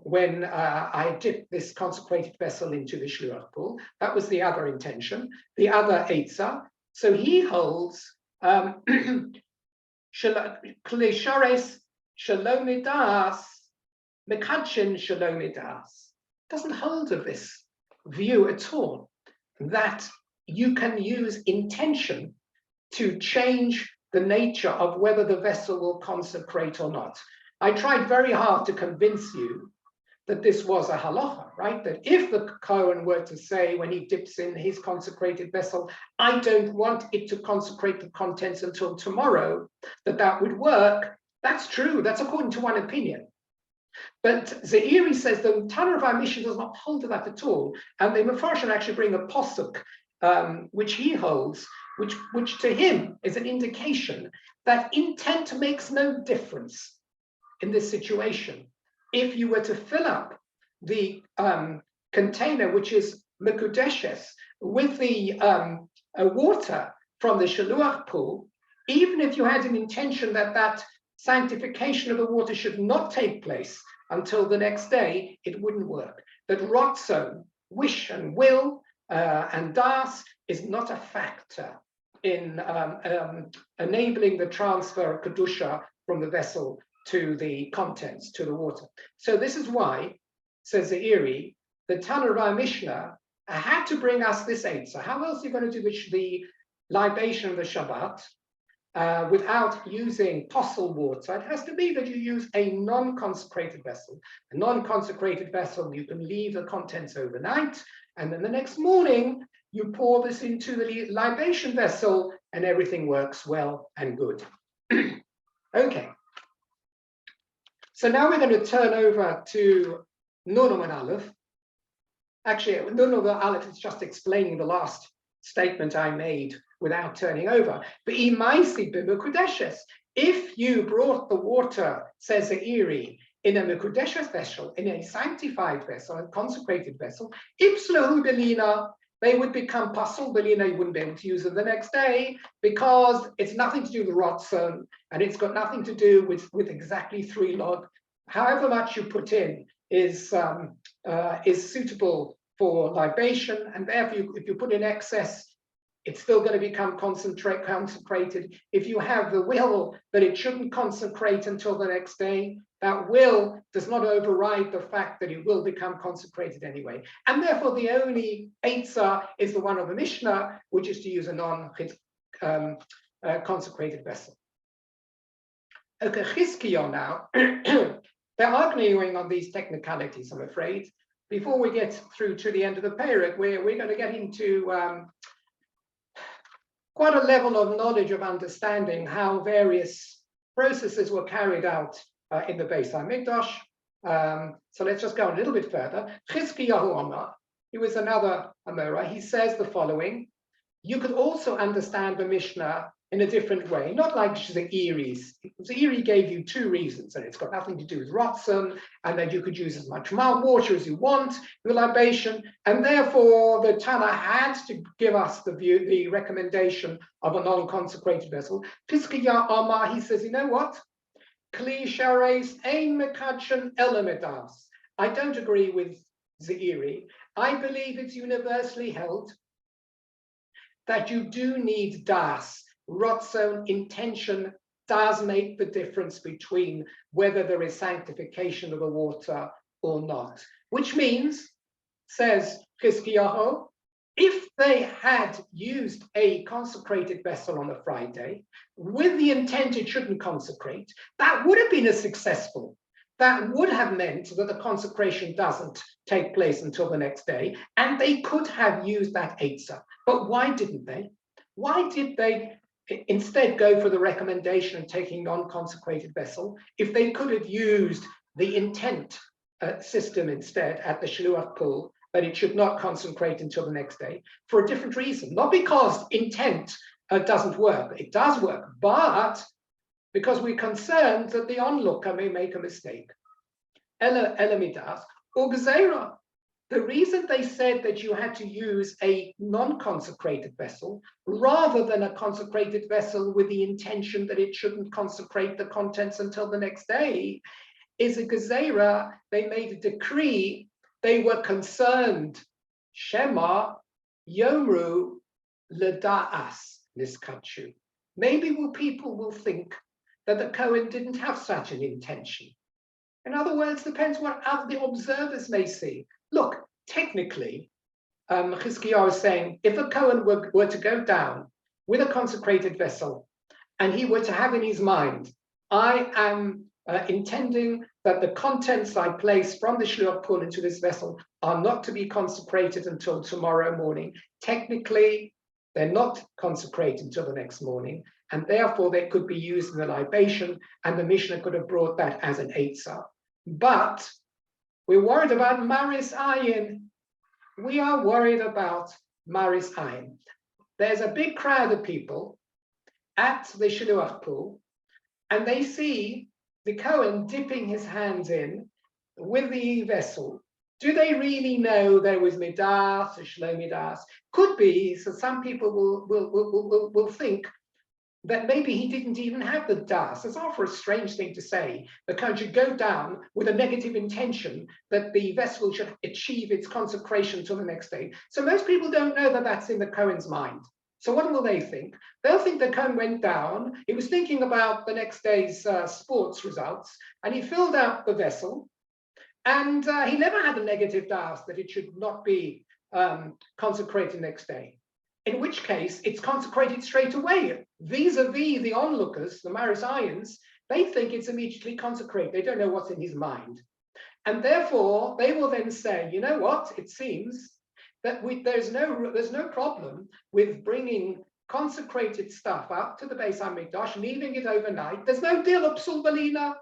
when I dip this consecrated vessel into the shluach pool. That was the other intention, the other eitzah. So he holds kleshares shalomidas mekadshin shalomidas. Doesn't hold of this view at all, that you can use intention to change the nature of whether the vessel will consecrate or not. I tried very hard to convince you that this was a halacha, right? That if the Kohen were to say, when he dips in his consecrated vessel, I don't want it to consecrate the contents until tomorrow, that would work. That's true. That's according to one opinion. But Zeiri says the Tanna of our mission does not hold to that at all. And the Mefarshim actually bring a posuk, which he holds, which to him is an indication that intent makes no difference in this situation. If you were to fill up the container, which is mekudeshes, with the water from the shaluach pool, even if you had an intention that sanctification of the water should not take place until the next day, it wouldn't work. That rotzon, wish and will, and das is not a factor in enabling the transfer of kedusha from the vessel to the contents, to the water. So this is why, says Zeiri, the Tanna of our Mishnah had to bring us this eitzah. How else are you going to do the libation of the Shabbat without using posel water? It has to be that you use a non-consecrated vessel. A non-consecrated vessel, you can leave the contents overnight, and then the next morning, you pour this into the libation vessel, and everything works well and good. Okay. So now we're going to turn over to Nun and Aleph. Actually, Nun and Aleph is just explaining the last statement I made without turning over. But if you brought the water, says Zeiri, in a mekudeshes vessel, in a sanctified vessel, a consecrated vessel, ipslahu belina, they would become pasul belina. You wouldn't be able to use them the next day, because it's nothing to do with rotzon, and it's got nothing to do with exactly 3 log. However much you put in is suitable for libation, and therefore, if you put in excess, it's still going to become consecrated. If you have the will that it shouldn't consecrate until the next day, that will does not override the fact that it will become consecrated anyway. And therefore, the only eitzah is the one of the Mishnah, which is to use a non-consecrated vessel. Okay, Chizkiah now. They're arguing on these technicalities, I'm afraid. Before we get through to the end of the perek, we're going to get into quite a level of knowledge of understanding how various processes were carried out in the Beis HaMikdash. So let's just go a little bit further. Chizkiyahu Omar, he was another Amora. He says the following: you could also understand the Mishnah in a different way, not like Zeiri's. Zeiri gave you 2 reasons, and it's got nothing to do with rotzon, and that you could use as much water as you want with libation, and therefore the Tanna had to give us the recommendation of a non-consecrated vessel. Chizkiah Omar, he says, you know what? Kli shareis ein mekadshen elamedas. I don't agree with Zeiri. I believe it's universally held that you do need das. Rotzon, intention, does make the difference between whether there is sanctification of the water or not. Which means, says Chizkiyahu, if they had used a consecrated vessel on a Friday with the intent it shouldn't consecrate, that would have been a successful that would have meant that the consecration doesn't take place until the next day, and they could have used that Eitzah. But why didn't they? Why did they instead go for the recommendation of taking non-consecrated vessel if they could have used the intent system instead at the Shluach pool, that it should not consecrate until the next day, for a different reason? Not because intent doesn't work, it does work, but because we're concerned that the onlooker may make a mistake. Elamidas or Gezerah. The reason they said that you had to use a non-consecrated vessel rather than a consecrated vessel with the intention that it shouldn't consecrate the contents until the next day is a Gezerah. They made a decree. They were concerned. Shema Yomru Leda'as Niskachu. Maybe people will think that the Kohen didn't have such an intention. In other words, depends what the observers may see. Look, technically, Chizkiyahu is saying, if a Kohen were to go down with a consecrated vessel, and he were to have in his mind, I am intending that the contents I place from the Shluach pool into this vessel are not to be consecrated until tomorrow morning. Technically, they're not consecrated until the next morning, and therefore they could be used in the libation, and the Mishnah could have brought that as an Eitzah. But we're worried about Maris Ayin. We are worried about Maris Ayin. There's a big crowd of people at the Shluach pool, and they see the Kohen dipping his hands in with the vessel. Do they really know there was Midas or Shlo Midas? Could be. So some people will think that maybe he didn't even have the das. It's often a strange thing to say. The Kohen should go down with a negative intention that the vessel should achieve its consecration till the next day. So most people don't know that that's in the Kohen's mind. So what will they think? They'll think the Kohen went down, he was thinking about the next day's sports results, and he filled out the vessel, and he never had a negative das that it should not be consecrated next day. In which case, it's consecrated straight away. Vis-a-vis the onlookers, the Marisayans, they think it's immediately consecrated. They don't know what's in his mind. And therefore, they will then say, you know what, it seems that there's no problem with bringing consecrated stuff up to the Beis HaMikdash, leaving it overnight. There's no deal of psul balina.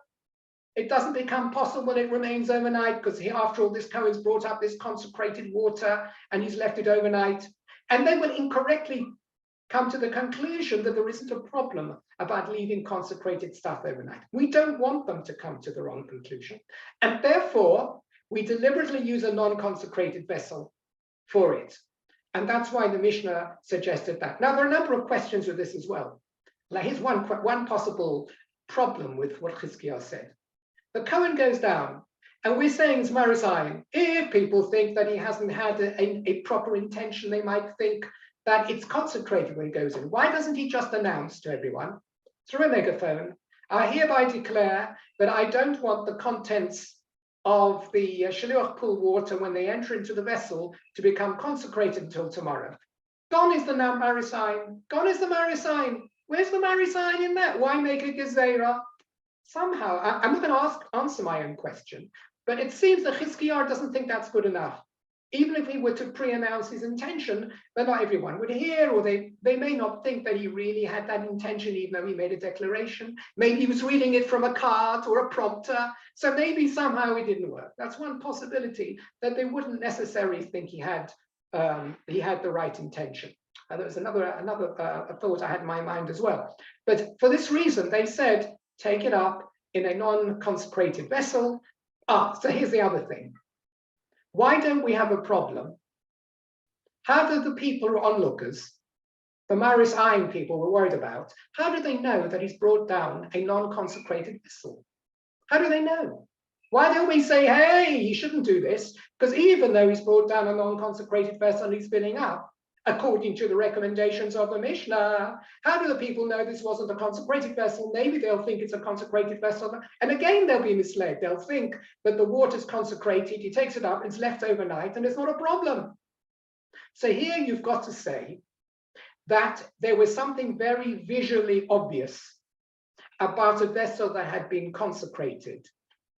It doesn't become possible when it remains overnight, because after all, this Kohen's brought up this consecrated water and he's left it overnight. And they will incorrectly come to the conclusion that there isn't a problem about leaving consecrated stuff overnight. We don't want them to come to the wrong conclusion. And therefore, we deliberately use a non-consecrated vessel for it. And that's why the Mishnah suggested that. Now, there are a number of questions with this as well. Now, here's one possible problem with what Chizkiyahu said. The Kohen goes down, and we're saying it's Marisayim. If people think that he hasn't had a proper intention, they might think that it's consecrated when he goes in. Why doesn't he just announce to everyone through a megaphone, I hereby declare that I don't want the contents of the Shluach pool water when they enter into the vessel to become consecrated until tomorrow. Gone is the Marisayim. Gone is the Marisayim. Where's the Marisayim in that? Why make a Gezerah? Somehow, I'm not going to answer my own question, but it seems that Chizkiyahu doesn't think that's good enough. Even if he were to pre-announce his intention, then not everyone would hear, or they may not think that he really had that intention, even though he made a declaration. Maybe he was reading it from a card or a prompter, so maybe somehow it didn't work. That's one possibility, that they wouldn't necessarily think he had the right intention. There was another thought I had in my mind as well. But for this reason, they said, take it up in a non-consecrated vessel. So here's the other thing. Why don't we have a problem? How do the people who are onlookers, the Maris Ayin people we're worried about, how do they know that he's brought down a non-consecrated vessel? How do they know? Why don't we say, hey, you shouldn't do this? Because even though he's brought down a non-consecrated vessel and he's filling up, according to the recommendations of the Mishnah, how do the people know this wasn't a consecrated vessel? Maybe they'll think it's a consecrated vessel. And again, they'll be misled. They'll think that the water's consecrated, he takes it up, it's left overnight, and it's not a problem. So here you've got to say that there was something very visually obvious about a vessel that had been consecrated.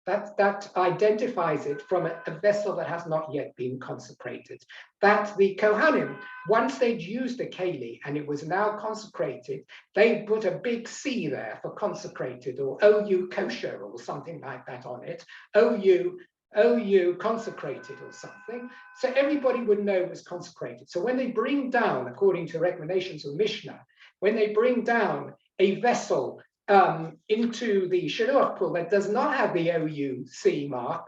that identifies it from a vessel that has not yet been consecrated. That the Kohanim, once they'd used the keli and it was now consecrated, they put a big C there for consecrated, or OU kosher or something like that on it, OU consecrated or something. So everybody would know it was consecrated. So when they bring down, according to recommendations of Mishnah, when they bring down a vessel into the Shiluach pool that does not have the OUC mark,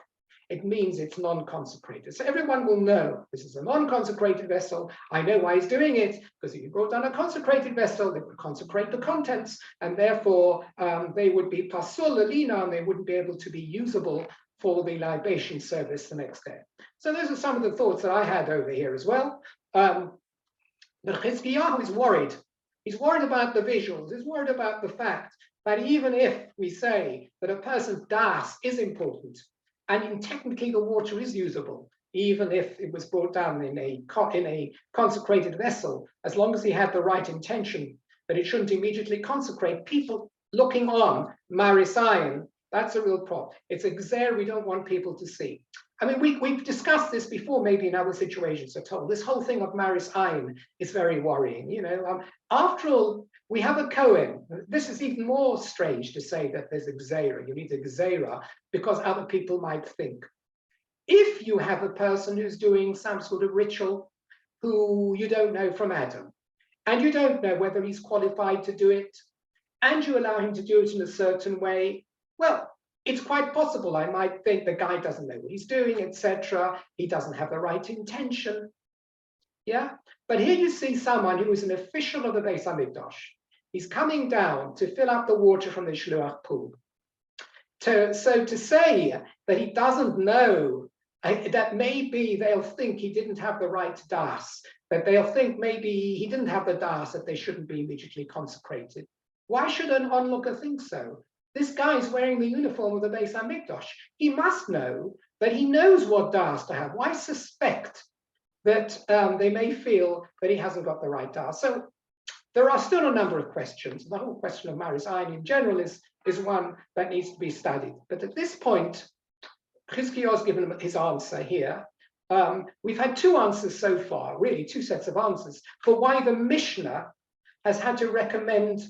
it means it's non-consecrated. So everyone will know this is a non-consecrated vessel. I know why he's doing it, because if you brought down a consecrated vessel, they would consecrate the contents, and therefore they would be pasul alina, and they wouldn't be able to be usable for the libation service the next day. So those are some of the thoughts that I had over here as well. But Chizkiyahu is worried. He's worried about the visuals. He's worried about the fact that even if we say that a person's das is important, and technically the water is usable, even if it was brought down in a consecrated vessel, as long as he had the right intention, that it shouldn't immediately consecrate, people looking on Marisayan, that's a real problem. It's a gzer we don't want people to see. I mean, we've discussed this before, maybe in other situations at all. This whole thing of Maris Ayin is very worrying. You know, after all, we have a Kohen. This is even more strange to say that there's a gzera. You need a gzera because other people might think. If you have a person who's doing some sort of ritual who you don't know from Adam, and you don't know whether he's qualified to do it, and you allow him to do it in a certain way, well, it's quite possible I might think the guy doesn't know what he's doing, etc. He doesn't have the right intention. Yeah, but here you see someone who is an official of the Beis Hamikdash. He's coming down to fill up the water from the Shluach pool. So to say that he doesn't know, that maybe they'll think he didn't have the right das, that they'll think maybe he didn't have the das, that they shouldn't be immediately consecrated. Why should an onlooker think so? This guy is wearing the uniform of the Beis Hamikdash. He must know that he knows what das to have. Why suspect that they may feel that he hasn't got the right das? So there are still a number of questions. The whole question of Maris Ayin in general is one that needs to be studied. But at this point, Chizkiyahu has given his answer here. We've had two answers so far, really two sets of answers, for why the Mishnah has had to recommend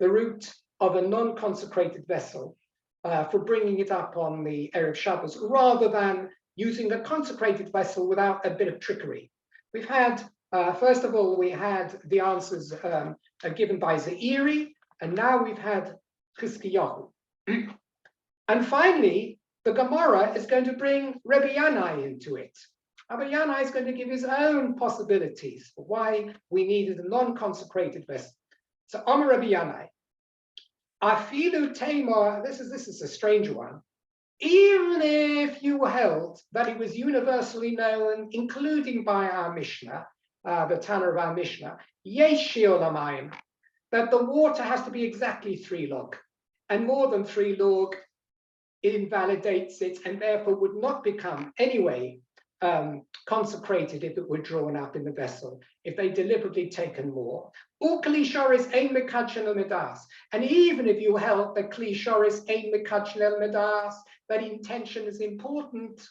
the route of a non-consecrated vessel for bringing it up on the Erev Shabbos, rather than using a consecrated vessel without a bit of trickery. We've had, first of all, we had the answers given by Zeiri, and now we've had Chizkiyahu. And finally, the Gemara is going to bring Rabbi Yanai into it. Rabbi Yanai is going to give his own possibilities for why we needed a non-consecrated vessel. So, Amar Rabbi Yanai, Afilu Tamar, this is a strange one. Even if you held that it was universally known, including by our Mishnah, the Tana of our Mishnah, Yesh Olamayim, that the water has to be exactly 3 log, and more than 3 log invalidates it, and therefore would not become anyway consecrated if it were drawn up in the vessel, if they deliberately taken more. Or kli shoris ein mekadshel el medas. And even if you held that kli shoris ein mekadshel el medas, that intention is important,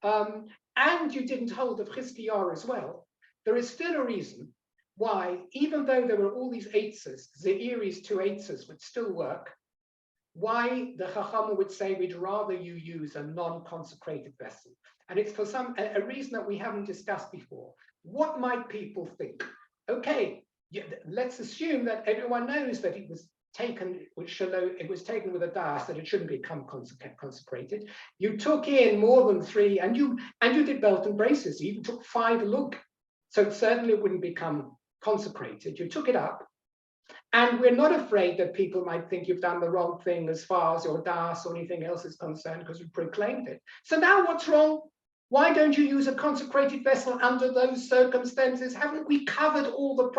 and you didn't hold of Chizkiyahu as well, there is still a reason why, even though there were all these eitzes, Zeiri's 2 eitzes would still work, why the Chacham would say we'd rather you use a non-consecrated vessel. And it's for a reason that we haven't discussed before. What might people think? Okay, let's assume that everyone knows that it was taken with a das, that it shouldn't become consecrated. You took in more than 3, and you did belt and braces. You even took 5 lug, so it certainly wouldn't become consecrated. You took it up. And we're not afraid that people might think you've done the wrong thing as far as your das or anything else is concerned, because you proclaimed it. So now what's wrong? Why don't you use a consecrated vessel under those circumstances? Haven't we covered all the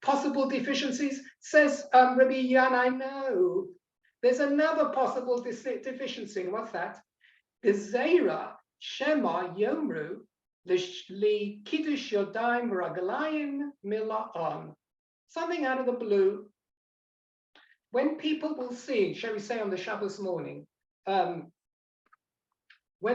possible deficiencies? Says Rabbi Yanai, no. There's another possible deficiency. What's that? The Zeira Shema Yomru li Kiddush Yodayim Raglayim Mila'on. Something out of the blue. When people will see, shall we say on the Shabbos morning, when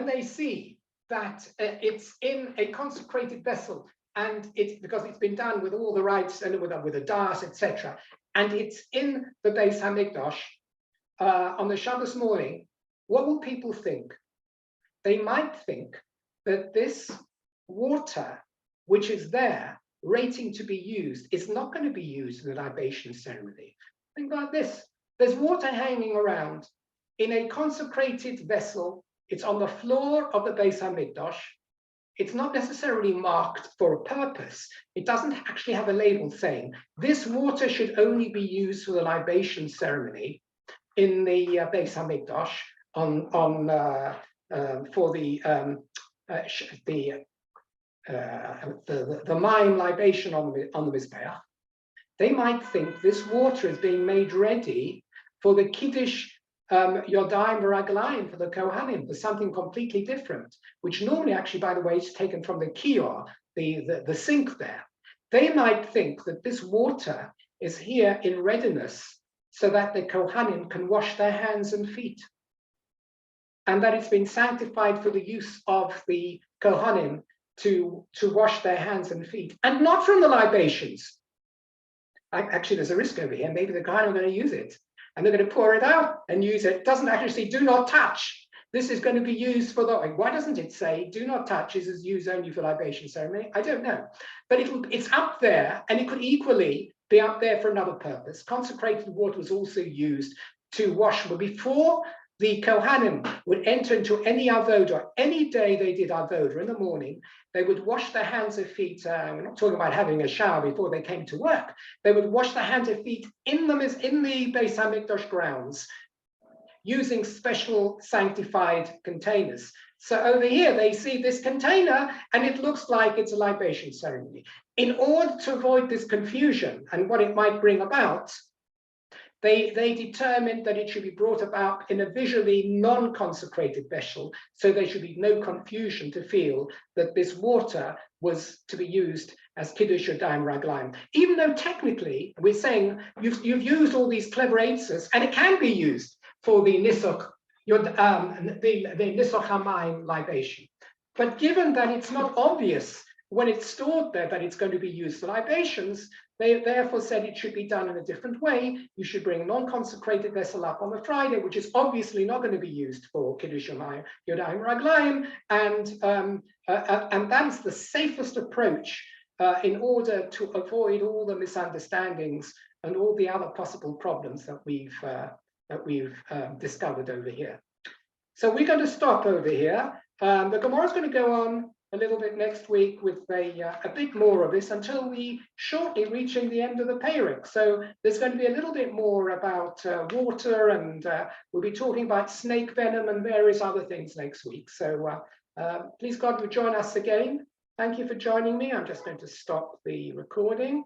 they see that it's in a consecrated vessel, and it's because it's been done with all the rites and with a das, etc., and it's in the Beis Hamikdash on the Shabbos morning, what will people think? They might think that this water, which is there, waiting to be used, is not going to be used in the libation ceremony. Think about this. There's water hanging around in a consecrated vessel. It's on the floor of the Beis Hamikdash. It's not necessarily marked for a purpose. It doesn't actually have a label saying this water should only be used for the libation ceremony in the Beis Hamikdash for the mime libation on the Mizbeach. They might think this water is being made ready for the Kiddush Yodayim V'Raglayim, for the Kohanim, for something completely different, which normally actually, by the way, is taken from the kior, the sink there. They might think that this water is here in readiness so that the Kohanim can wash their hands and feet, and that it's been sanctified for the use of the Kohanim to wash their hands and feet, and not from the libations. Actually, there's a risk over here. Maybe the Kohanim are going to use it, and they're going to pour it out and use it. It doesn't actually say, do not touch. This is going to be used for the, why doesn't it say, do not touch, this is used only for libation ceremony? I don't know. But it's up there, and it could equally be up there for another purpose. Consecrated water was also used to wash, but before the Kohanim would enter into any avodah, any day they did avodah in the morning, they would wash their hands and feet. We're not talking about having a shower before they came to work. They would wash their hands and feet in the Beis Hamikdash grounds using special sanctified containers. So over here, they see this container, and it looks like it's a libation ceremony. In order to avoid this confusion and what it might bring about, they determined that it should be brought about in a visually non-consecrated vessel, so there should be no confusion to feel that this water was to be used as Kiddush Yodayim Raglayim. Even though technically we're saying you've used all these clever answers, and it can be used for the Nisuch, the Nisuch HaMayim libation. But given that it's not obvious when it's stored there that it's going to be used for libations, they therefore said it should be done in a different way. You should bring a non-consecrated vessel up on the Friday, which is obviously not going to be used for Kiddush Yodayim Raglayim, and that's the safest approach in order to avoid all the misunderstandings and all the other possible problems that we've discovered over here. So we're going to stop over here. The Gemara is going to go on a little bit next week with a bit more of this until we shortly reaching the end of the Perek. So there's going to be a little bit more about water, and we'll be talking about snake venom and various other things next week. So please God, will join us again. Thank you for joining me. I'm just going to stop the recording.